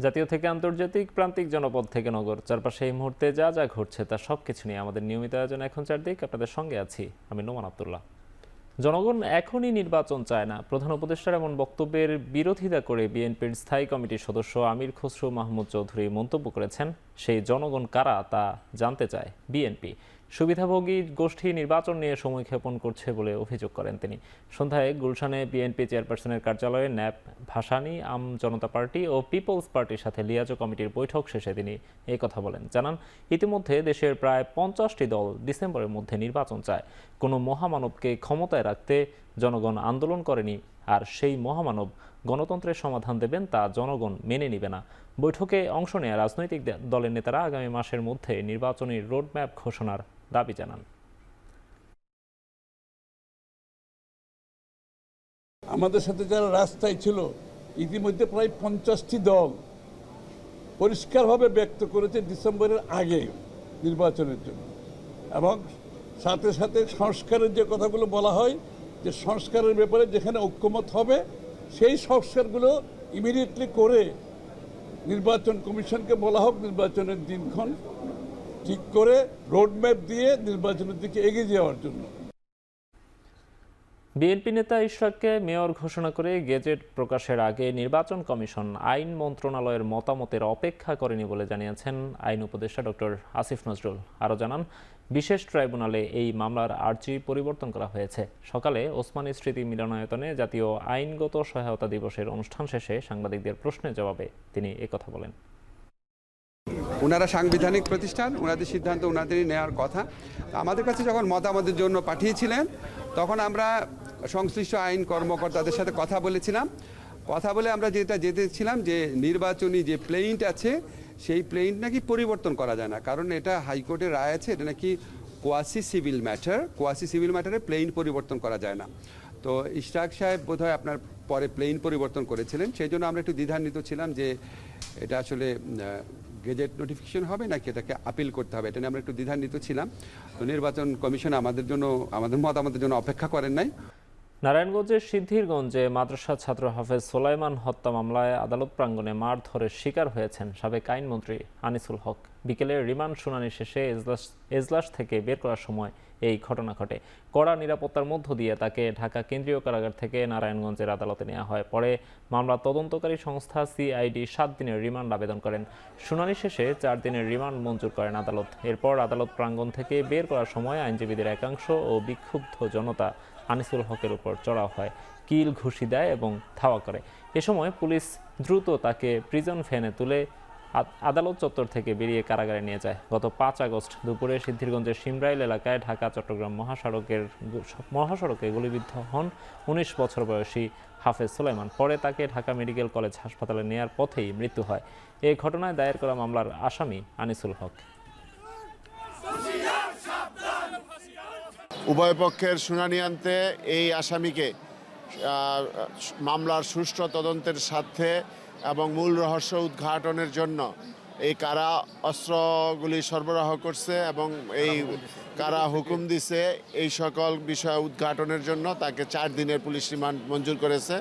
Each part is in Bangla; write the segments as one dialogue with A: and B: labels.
A: জাতীয় থেকে আন্তর্জাতিক, প্রান্তিক, জনপদ থেকে নগর, চারপাশে এই মুহূর্তে যা যা ঘটছে তার সবকিছু নিয়ে আমাদের নিয়মিত আয়োজন এখন চারদিক। আপনাদের সঙ্গে আছি আমি নোমান আব্দুল্লাহ। জনগণ এখনই নির্বাচন চায় না, প্রধান উপদেষ্টার এমন বক্তব্যের বিরোধিতা করে বিএনপির স্থায়ী কমিটির সদস্য আমির খসরু মাহমুদ চৌধুরী মন্তব্য করেছেন, সেই জনগণ কারা তা জানতে চায় বিএনপি। সুবিধাভোগী গোষ্ঠী নির্বাচন নিয়ে সময় ক্ষেপণ করছে বলে অভিযোগ করেন তিনি। সন্ধ্যায় গুলশানে বিএনপি চেয়ারপারসনের কার্যালয়ে ন্যাপ, ভাসানী, আম জনতা পার্টি ও পিপলস পার্টির সাথে লিয়াজো কমিটির বৈঠক শেষে তিনি এই কথা বলেন। জানান, ইতিমধ্যে দেশের প্রায় 50টি দল ডিসেম্বরের মধ্যে নির্বাচন চায়। কোনো মহামানবকে ক্ষমতায় রাখতে জনগণ আন্দোলন করেনি, আর সেই মহামানব গণতন্ত্রের সমাধান দেবেন তা জনগণ মেনে নিবে না। বৈঠকে অংশ নেওয়া রাজনৈতিক দলের নেতারা আগামী মাসের মধ্যে নির্বাচনী রোডম্যাপ ঘোষণার দাবি জানান।
B: আমাদের সাথে যারা রাস্তায় ছিল, ইতিমধ্যে প্রায় 50টি দল পরিষ্কারভাবে ব্যক্ত করেছে ডিসেম্বরের আগে নির্বাচনের জন্য, এবং সাথে সাথে সংস্কারের যে কথাগুলো বলা হয়, যে সংস্কারের ব্যাপারে যেখানে ঐক্যমত হবে সেই সংস্কারগুলো ইমিডিয়েটলি করে নির্বাচন কমিশনকে বলা হোক নির্বাচনের দিনক্ষণ ঠিক করে রোডম্যাপ দিয়ে নির্বাচনের দিকে এগিয়ে যাওয়ার জন্য।
A: বিএনপি নেতা ইশরাককে মেয়র ঘোষণা করে গেজেট প্রকাশের আগে নির্বাচন কমিশন আইন মন্ত্রণালয়ের মতামতের অপেক্ষা করেনি বলে জানিয়েছেন আইন উপদেষ্টা ডক্টর আসিফ নজরুল। আরও জানান, বিশেষ ট্রাইব্যুনালে এই মামলার আর্জি পরিবর্তন করা হয়েছে। সকালে ওসমানী স্মৃতি মিলনায়তনে জাতীয় আইনগত সহায়তা দিবসের অনুষ্ঠান শেষে সাংবাদিকদের প্রশ্নের জবাবে তিনি একথা বলেন।
C: ওনারা সাংবিধানিক প্রতিষ্ঠান, ওনাদের সিদ্ধান্ত ওনাদেরই নেওয়ার কথা। আমাদের কাছে যখন মতামতের জন্য পাঠিয়েছিলেন, তখন আমরা সংশ্লিষ্ট আইন কর্মকর্তাদের সাথে কথা বলে আমরা যেটা যেতেছিলাম যে নির্বাচনী যে প্লেইন্ট আছে সেই প্লেইন্ট নাকি পরিবর্তন করা যায় না, কারণ এটা হাইকোর্টের রায় আছে, এটা নাকি কোয়াসি সিভিল ম্যাটারে প্লেইন্ট পরিবর্তন করা যায় না। তো ইশরাক সাহেব বোধহয় আপনার পরে প্লেইন পরিবর্তন করেছিলেন, সেই জন্য আমরা একটু দ্বিধান্বিত ছিলাম যে এটা আসলে গেজেট নোটিফিকেশন হবে নাকি এটাকে আপিল করতে হবে, এটা নিয়ে আমরা একটু দ্বিধান্বিত ছিলাম। তো নির্বাচন কমিশন আমাদের মতামতের জন্য অপেক্ষা করেন নাই।
A: নারায়ণগঞ্জের সিদ্ধিরগঞ্জে মাদ্রাসা ছাত্র হাফেজ সোলাইমান হত্যা মামলায় আদালত প্রাঙ্গণে মারধরের শিকার হয়েছেন সাবেক আইনমন্ত্রী আনিসুল হক। বিকেলে রিমান্ড শুনানি শেষে এজলাস থেকে বের করার সময় এই ঘটনা ঘটে। কড়া নিরাপত্তার মধ্য দিয়ে তাকে ঢাকা কেন্দ্রীয় কারাগার থেকে নারায়ণগঞ্জের আদালতে নেওয়া হয়। পরে মামলার তদন্তকারী সংস্থা সিআইডি 7 দিনের রিমান্ড আবেদন করেন। শুনানি শেষে 4 দিনের রিমান্ড মঞ্জুর করেন আদালত। এরপর আদালত প্রাঙ্গণ থেকে বের করার সময় আইনজীবীদের একাংশ ও বিক্ষুব্ধ জনতা আনিসুল হকের উপর চড়াও হয়, কিল ঘুষি দেয় এবং ধাওয়া করে। এ সময় পুলিশ দ্রুত তাকে প্রিজন ভ্যানে তুলে আদালত চত্বর থেকে বেরিয়ে কারাগারে নিয়ে যায়। গত 5 আগস্ট দুপুরে সিদ্ধিরগঞ্জের সিমরাইল এলাকায় ঢাকা চট্টগ্রাম মহাসড়কে গুলিবিদ্ধ হন 19 বছর বয়সী হাফেজ সোলাইমান। পরে তাকে ঢাকা মেডিকেল কলেজ হাসপাতালে নেয়ার পথেই মৃত্যু হয়। এই ঘটনায় দায়ের করা মামলার আসামি আনিসুল হক।
D: উভয় পক্ষের শুনানি আনতে এই আসামিকে মামলার সুষ্ঠু তদন্তের স্বার্থে এবং মূল রহস্য উদ্ঘাটনের জন্য এই কারা অস্ত্রগুলি সরবরাহ করছে এবং এই কারা হুকুম দিছে এই সকল বিষয় উদ্ঘাটনের জন্য তাকে 4 দিনের পুলিশ রিমান্ড মঞ্জুর করেছে।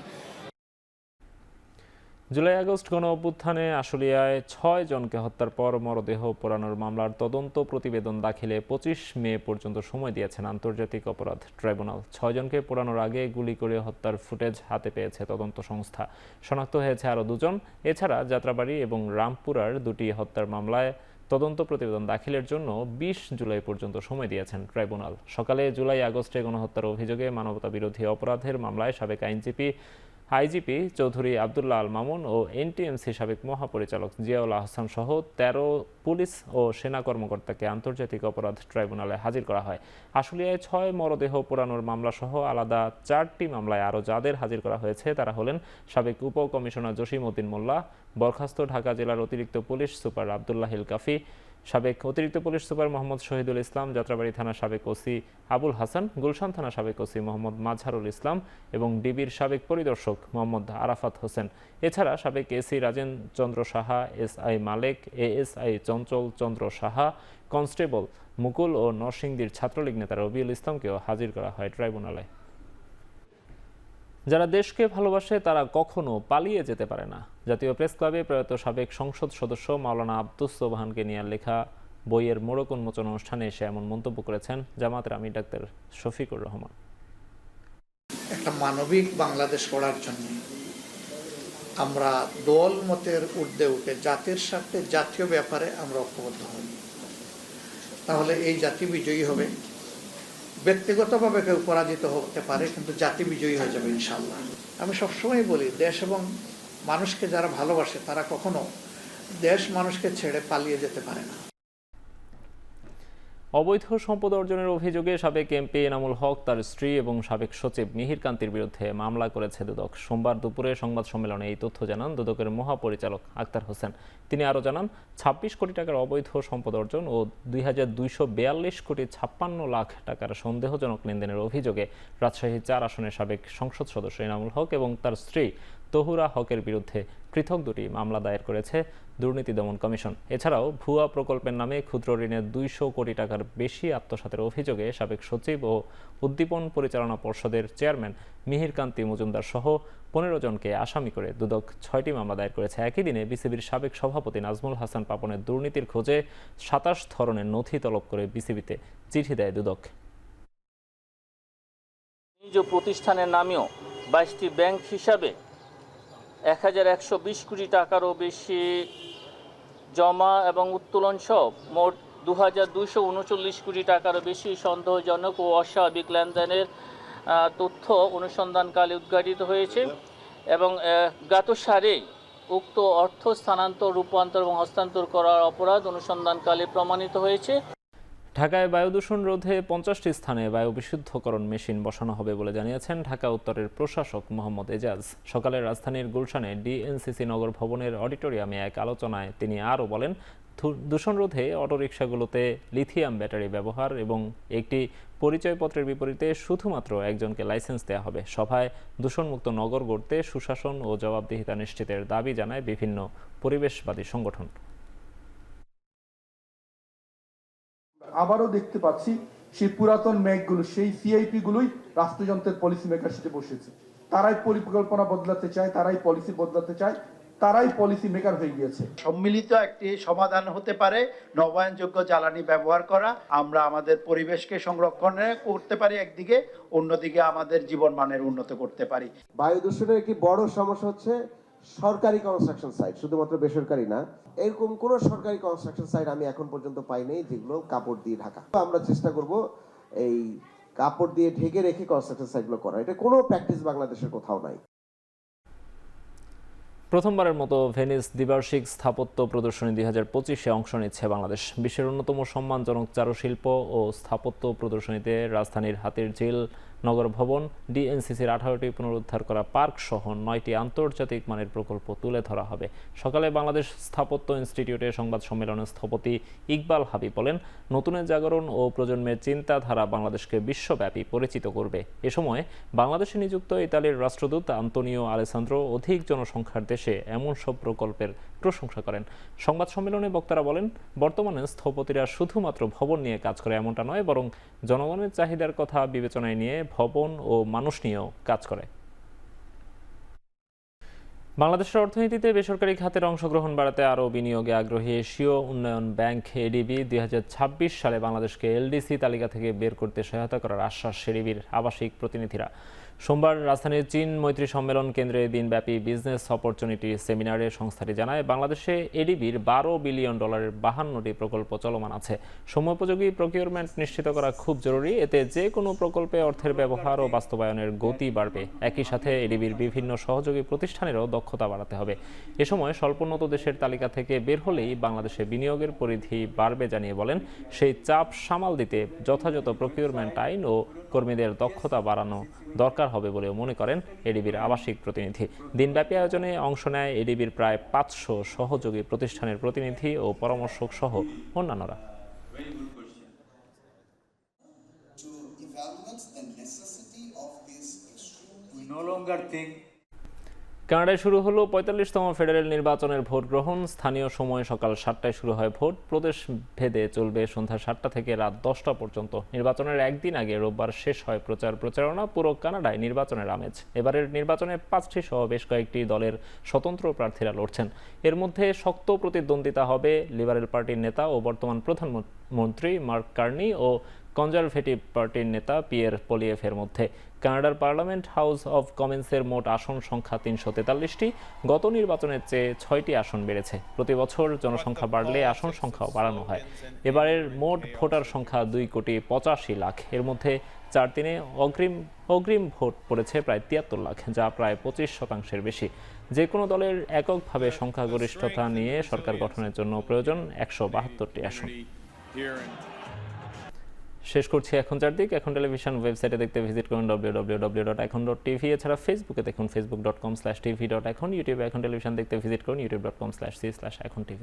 A: জুলাই আগস্ট গণ অভ্যুত্থানে আশুলিয়ায় 6 জনকে হত্যার পর মরদেহ পোড়ানোর মামলার তদন্ত প্রতিবেদন দাখিলে 25 মে পর্যন্ত সময় দিয়েছেন আন্তর্জাতিক অপরাধ ট্রাইব্যুনাল। 6 জনকে পোড়ানোর আগে গুলি করে হত্যার ফুটেজ হাতে পেয়েছে তদন্ত সংস্থা। শনাক্ত হয়েছে আরও 2 জন। এছাড়া যাত্রাবাড়ি এবং রামপুরার 2টি হত্যার মামলায় তদন্ত প্রতিবেদন দাখিলের জন্য 20 জুলাই পর্যন্ত সময় দিয়েছেন ট্রাইব্যুনাল। সকালে জুলাই আগস্টে গণহত্যার অভিযোগে মানবতাবিরোধী অপরাধের মামলায় সাবেক আইজিপি চৌধুরী আবদুল্লাহ আল মামুন ও এনটিএমসি সাবেক মহাপরিচালক জিয়াউল আহসান সহ 13 পুলিশ ও সেনা কর্মকর্তাকে আন্তর্জাতিক অপরাধ ট্রাইব্যুনালে হাজির করা হয়। আশুলিয়ায় 6 মরদেহ পোড়ানোর মামলা সহ আলাদা 4টি মামলায় আরও যাদের হাজির করা হয়েছে তারা হলেন সাবেক উপকমিশনার জসিম উদ্দিন মোল্লা, বরখাস্ত ঢাকা জেলার অতিরিক্ত পুলিশ সুপার আবদুল্লাহ হিল কাফি, সাবেক অতিরিক্ত পুলিশ সুপার মোহাম্মদ শহীদুল ইসলাম, যাত্রাবাড়ি থানা সাবেক ওসি আবুল হাসান, গুলশান থানা সাবেক ওসি মোহাম্মদ মাজহারুল ইসলাম এবং ডিবির সাবেক পরিদর্শক মোহাম্মদ আরাফাত হোসেন। এছাড়া সাবেক এসি রাজেন চন্দ্র সাহা, এসআই মালেক, এএসআই চঞ্চল চন্দ্র সাহা, কনস্টেবল মুকুল ও নরসিংদীর ছাত্রলীগ নেতা রবিউল ইসলামকেও হাজির করা হয় ট্রাইব্যুনালে। যারা দেশকে ভালোবাসে তারা কখনো পালিয়ে যেতে পারে না। জাতীয় প্রেস ক্লাবে প্রয়াত সাবেক সংসদ সদস্য মাওলানা আব্দুস সোবহানকে নিয়ে লেখা বইয়ের মোড়ক উন্মোচন অনুষ্ঠানে এসে এমন মন্তব্য করেছেন জামায়াতের আমির ডাক্তার শফিকুর রহমান।
E: একটা মানবিক বাংলাদেশ গড়ার জন্য আমরা দল মতের ঊর্ধ্বে উঠে জাতির স্বার্থে জাতীয় ব্যাপারে আমরা ঐক্যবদ্ধ হই, তাহলে এই জাতি বিজয়ী হবে। ব্যক্তিগতভাবে কেউ পরাজিত হতে পারে, কিন্তু জাতি বিজয়ী হয়ে যাবে ইনশাআল্লাহ। আমি সবসময় বলি, দেশ এবং মানুষকে যারা ভালোবাসে তারা কখনো দেশ মানুষকে ছেড়ে পালিয়ে যেতে পারে না।
A: অবৈধ সম্পদ অর্জনের অভিযোগে সাবেক এমপি এনামুল হক, তার স্ত্রী এবং সাবেক সচিব মিহির কান্তির বিরুদ্ধে মামলা করেছে দুদক। সোমবার দুপুরে সংবাদ সম্মেলনে এই তথ্য জানান দুদকের মহাপরিচালক আক্তার হোসেন। তিনি আরও জানান, ২৬ কোটি টাকার অবৈধ সম্পদ অর্জন ও ২,২৪২ কোটি ৫৬ লাখ টাকার সন্দেহজনক লেনদেনের অভিযোগে রাজশাহী ৪ আসনের সাবেক সংসদ সদস্য এনামুল হক এবং তার স্ত্রী তহুরা হকের বিরুদ্ধে পৃথক দুটি মামলা দায়ের করেছে দুর্নীতি দমন কমিশন। এছাড়াও ভুয়া প্রকল্পের নামে ক্ষুদ্র ঋণের ২০০ কোটি টাকার বেশি আত্মসাতের অভিযোগে সাবেক সচিব ও উদ্দীপন পরিচালনা পর্ষদের চেয়ারম্যান মিহির কান্তি মজুমদার সহ ১৫ জনকে আসামি করে দুদক ৬টি মামলা দায়ের করেছে। একই দিনে বিসিবির সাবেক সভাপতি নাজমুল হাসান পাপনের দুর্নীতির খোঁজে ২৭ ধরনের নথি তলব করে বিসিবিতে চিঠি দেয় দুদক।
F: নিজ প্রতিষ্ঠানের নামেও ২২টি ব্যাংক হিসাবে ১,১২০ কোটি টাকারও বেশি জমা এবং উত্তোলন সহ মোট ২,২৩৯ কোটি টাকারও বেশি সন্দেহজনক ও অস্বাভাবিক লেনদেনের তথ্য অনুসন্ধানকালে উদ্ঘাটিত হয়েছে এবং গত সারেই উক্ত অর্থ স্থানান্তর, রূপান্তর এবং হস্তান্তর করার অপরাধ অনুসন্ধানকালে প্রমাণিত হয়েছে।
A: ঢাকায় বায়ু দূষণ রোধে ৫০টি স্থানে বায়ু বিশুদ্ধকরণ মেশিন বসানো হবে বলে জানিয়েছেন ঢাকা উত্তরের প্রশাসক মোহাম্মদ এজাজ। সকালে রাজধানীর গুলশানে ডিএনসিসি নগর ভবনের অডিটোরিয়ামে এক আলোচনায় তিনি আরও বলেন, দূষণ রোধে অটোরিকশাগুলোতে লিথিয়াম ব্যাটারি ব্যবহার এবং একটি পরিচয়পত্রের বিপরীতে শুধুমাত্র একজনকে লাইসেন্স দেওয়া হবে। সভায় দূষণমুক্ত নগর গড়তে সুশাসন ও জবাবদিহিতা নিশ্চিতের দাবি জানায় বিভিন্ন পরিবেশবাদী সংগঠন।
G: আবারও দেখতে পাচ্ছি সেই পুরাতন ম্যাকগুলো, সেই সিআইপি গুলোই রাষ্ট্রযন্ত্রের পলিসি মেকার সাথে বসেছে। তারাই পরিকল্পনা বদলাতে চায়, তারাই পলিসি বদলাতে চায়, তারাই পলিসি মেকার হয়ে গিয়েছে।
H: সম্মিলিত একটি সমাধান হতে পারে নবায়নযোগ্য জ্বালানি ব্যবহার করা। আমরা আমাদের পরিবেশকে সংরক্ষণ করতে পারি একদিকে, অন্যদিকে আমাদের জীবন মানের উন্নত করতে পারি।
I: বায়ু দূষণের একটি বড় সমস্যা হচ্ছে সরকারি কনস্ট্রাকশন সাইট, শুধুমাত্র বেসরকারি না। এরকম কোন সরকারি কনস্ট্রাকশন সাইট আমি এখন পর্যন্ত পাইনি যেগুলো কাপড় দিয়ে ঢাকা। আমরা চেষ্টা করব এই কাপড় দিয়ে ঢেকে রেখে কনস্ট্রাকশন সাইটগুলো করা। এটা কোনো প্র্যাকটিস বাংলাদেশের কোথাও নাই।
A: প্রথমবারের মতো ভেনিস দ্বিবার্ষিক স্থাপত্য প্রদর্শনী ২০২৫-এ অংশ নিচ্ছে বাংলাদেশ। বিশ্বের অন্যতম সম্মানজনক চারুশিল্প ও স্থাপত্য প্রদর্শনীতে রাজধানীর হাতিরঝিল নগর ভবন, ডিএনসিসির 18টি পুনরুদ্ধার করা পার্ক সহ 9টি আন্তর্জাতিক মানের প্রকল্প তুলে ধরা হবে। সকালে বাংলাদেশ স্থাপত্য ইনস্টিটিউটে সংবাদ সম্মেলনে স্থপতি ইকবাল হাবিব বলেন, নতুনের জাগরণ ও প্রজন্মের চিন্তাধারা বাংলাদেশকে বিশ্বব্যাপী পরিচিত করবে। এ সময় বাংলাদেশে নিযুক্ত ইতালির রাষ্ট্রদূত আন্তোনিও আলেসান্দ্রো অধিক জনসংখ্যার দেশে এমন সব প্রকল্পের প্রশংসা করেন। সংবাদ সম্মেলনে বক্তারা বলেন, বর্তমানে স্থপতিরা শুধুমাত্র ভবন নিয়ে কাজ করে এমনটা নয়, বরং জনগণের চাহিদার কথা বিবেচনায় নিয়ে ভবন ও মানুষ নিয়েও কাজ করে। বাংলাদেশের অর্থনীতিতে বেসরকারি খাতের অংশগ্রহণ বাড়াতে আরও বিনিয়োগে আগ্রহী এশীয় উন্নয়ন ব্যাংক এডিবি ২০২৬ সালে বাংলাদেশকে এলডিসি তালিকা থেকে বের করতে সহায়তা করার আশ্বাস এডিবির আবাসিক প্রতিনিধিরা। সোমবার রাজধানীর চীন মৈত্রী সম্মেলন কেন্দ্রে দিনব্যাপী বিজনেস অপরচুনিটি সেমিনারে সংস্থাটি জানায়, বাংলাদেশে এডিবির $12 বিলিয়ন 52টি প্রকল্প চলমান আছে। সময়োপযোগী প্রকিউরমেন্ট নিশ্চিত করা খুব জরুরি। এতে যে কোনো প্রকল্পে অর্থের ব্যবহার ও বাস্তবায়নের গতি বাড়বে। একই সাথে এডিবির বিভিন্ন সহযোগী প্রতিষ্ঠানেরও দক্ষতা বাড়াতে হবে। এ সময় স্বল্পোন্নত দেশের তালিকা থেকে বের হলেই বাংলাদেশে বিনিয়োগের পরিধি বাড়বে জানিয়ে বলেন, সেই চাপ সামাল দিতে যথাযথ প্রকিউরমেন্ট আইন ও কর্মীদের দক্ষতা বাড়ানো দরকার হবে বলেও মনে করেন এডিবির আবাসিক প্রতিনিধি। দিনব্যাপী আয়োজনে অংশ নেয় এডিবির প্রায় 500 সহযোগী প্রতিষ্ঠানের প্রতিনিধি ও পরামর্শক সহ অন্যান্যরা। কানাডায় শুরু হলো ৪৫তম ফেডারেল নির্বাচনের ভোট গ্রহণ। স্থানীয় সময় সকাল ৭টায় শুরু হয় ভোট। প্রদেশ ভেদে চলবে সন্ধ্যা ৭টা থেকে রাত ১০টা পর্যন্ত। নির্বাচনের একদিন আগে রোববার শেষ হয় প্রচারণা। পুরো কানাডায় নির্বাচনের আমেজ। এবারের নির্বাচনে ৫টি সহ বেশ কয়েকটি দলের স্বতন্ত্র প্রার্থীরা লড়ছেন। এর মধ্যে শক্ত প্রতিদ্বন্দ্বিতা হবে লিবারেল পার্টির নেতা ও বর্তমান প্রধানমন্ত্রী মার্ক কার্নি ও কনজারভেটিভ পার্টির নেতা পিয়ের পোলিয়েভের মধ্যে। কানাডার পার্লামেন্ট হাউস অব কমন্সের মোট আসন সংখ্যা ৩৪৩টি। গত নির্বাচনের চেয়ে ৬টি আসন বেড়েছে। প্রতি বছর জনসংখ্যা বাড়লে আসন সংখ্যাও বাড়ানো হয়। এবারের মোট ভোটার সংখ্যা ২,৮৫,০০,০০০। এর মধ্যে ৪ দিনে অগ্রিম ভোট পড়েছে প্রায় ৭৩ লাখ, যা প্রায় ২৫% বেশি। যে কোনো দলের এককভাবে সংখ্যাগরিষ্ঠতা নিয়ে সরকার গঠনের জন্য প্রয়োজন ১৭২টি আসন। শেষ করছি এখন চারদিক। এখন টেলিভিশন ওয়েবসাইটে দেখতে ভিজিট করুন www.ekhon.tv। এছাড়া ফেসবুকে দেখুন facebook.com/tv.ekhon। ইউটিউবে এখন টেলিভিশন দেখতে ভিজিট করুন youtube.com/c/ekhon tv।